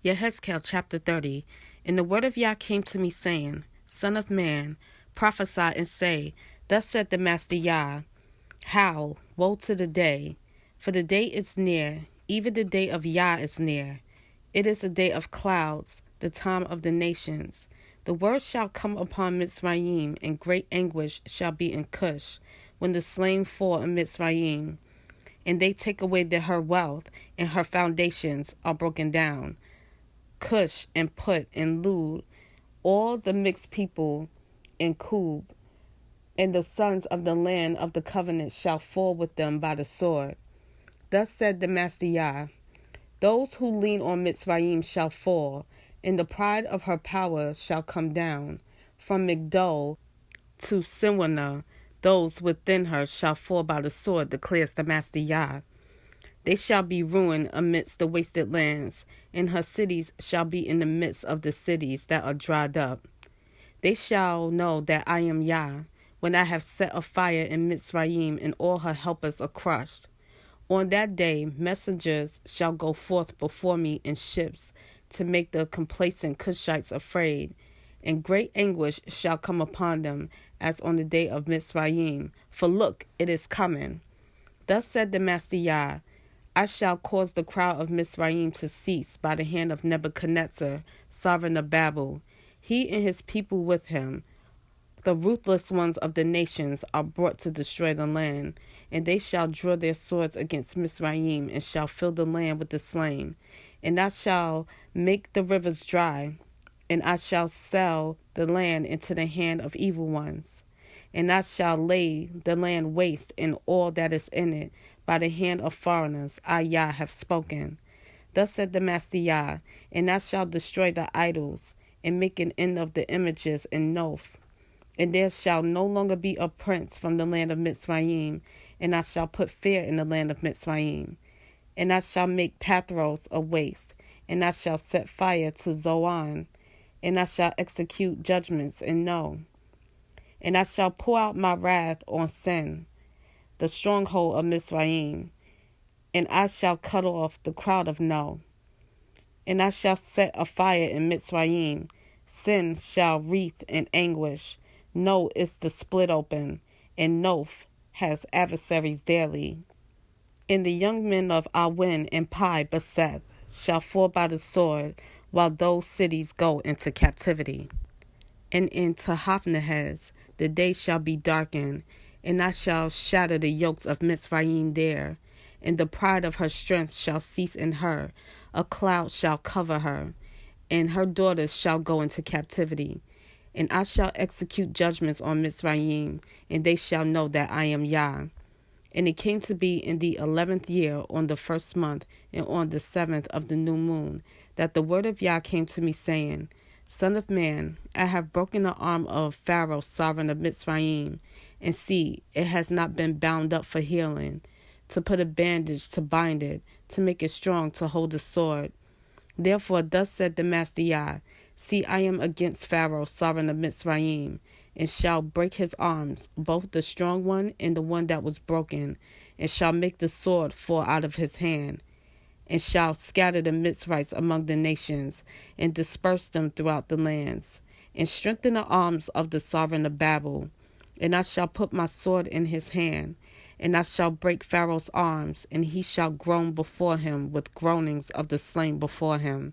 Yehezqel chapter 30. And the word of Yah came to me, saying, Son of man, prophesy and say, Thus said the Master Yah, How, woe to the day! For the day is near, even the day of Yah is near. It is the day of clouds, the time of the nations. The word shall come upon Mitzrayim, and great anguish shall be in Cush, when the slain fall in Mitzrayim. And they take away her wealth, and her foundations are broken down. Cush and Put and Lud, all the mixed people in Kub, and the sons of the land of the covenant shall fall with them by the sword. Thus said the Master Yah, Those who lean on Mitzrayim shall fall, and the pride of her power shall come down. From Migdol to Siwana, those within her shall fall by the sword, declares the Master Yah. They shall be ruined amidst the wasted lands, and her cities shall be in the midst of the cities that are dried up. They shall know that I am Yah, when I have set a fire in Mitzrayim, and all her helpers are crushed. On that day messengers shall go forth before me in ships, to make the complacent Cushites afraid, and great anguish shall come upon them, as on the day of Mitzrayim. For look, it is coming. Thus said the Master Yah, I shall cause the crowd of Mitzrayim to cease by the hand of Nebuchadnezzar, sovereign of Babel, he and his people with him. The ruthless ones of the nations are brought to destroy the land, and they shall draw their swords against Mitzrayim, and shall fill the land with the slain. And I shall make the rivers dry, and I shall sell the land into the hand of evil ones. And I shall lay the land waste and all that is in it by the hand of foreigners. I, Yah, have spoken. Thus said the Master Yah, and I shall destroy the idols, and make an end of the images in Noph. And there shall no longer be a prince from the land of Mitzrayim, and I shall put fear in the land of Mitzrayim. And I shall make Pathros a waste, and I shall set fire to Zoan, and I shall execute judgments in No. And I shall pour out my wrath on Sin, the stronghold of Mitzrayim, and I shall cut off the crowd of No. And I shall set a fire in Mitzrayim. Sin shall wreath in anguish. No is the split open, and Noph has adversaries daily. And the young men of Awen and Pi Beseth shall fall by the sword, while those cities go into captivity. And in Tahaphnehes the day shall be darkened, and I shall shatter the yokes of Mitzrayim there, and the pride of her strength shall cease in her. A cloud shall cover her, and her daughters shall go into captivity. And I shall execute judgments on Mitzrayim, and they shall know that I am Yah. And it came to be in the 11th year, on the 1st month, and on the 7th of the new moon, that the word of Yah came to me, saying, Son of man, I have broken the arm of Pharaoh, sovereign of Mitzrayim, and see, it has not been bound up for healing, to put a bandage to bind it, to make it strong to hold the sword. Therefore thus said the Master Yah, See, I am against Pharaoh, sovereign of Mitzrayim, and shall break his arms, both the strong one and the one that was broken, and shall make the sword fall out of his hand, and shall scatter the Mitzrites among the nations, and disperse them throughout the lands, and strengthen the arms of the sovereign of Babel. And I shall put my sword in his hand, and I shall break Pharaoh's arms, and he shall groan before him with groanings of the slain before him.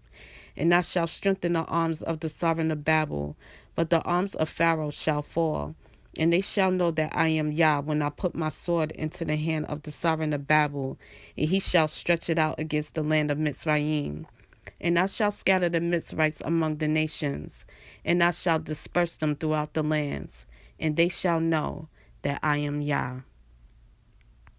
And I shall strengthen the arms of the sovereign of Babel, but the arms of Pharaoh shall fall. And they shall know that I am Yah when I put my sword into the hand of the sovereign of Babel, and he shall stretch it out against the land of Mitzrayim. And I shall scatter the Mitzrites among the nations, and I shall disperse them throughout the lands, and they shall know that I am Yah.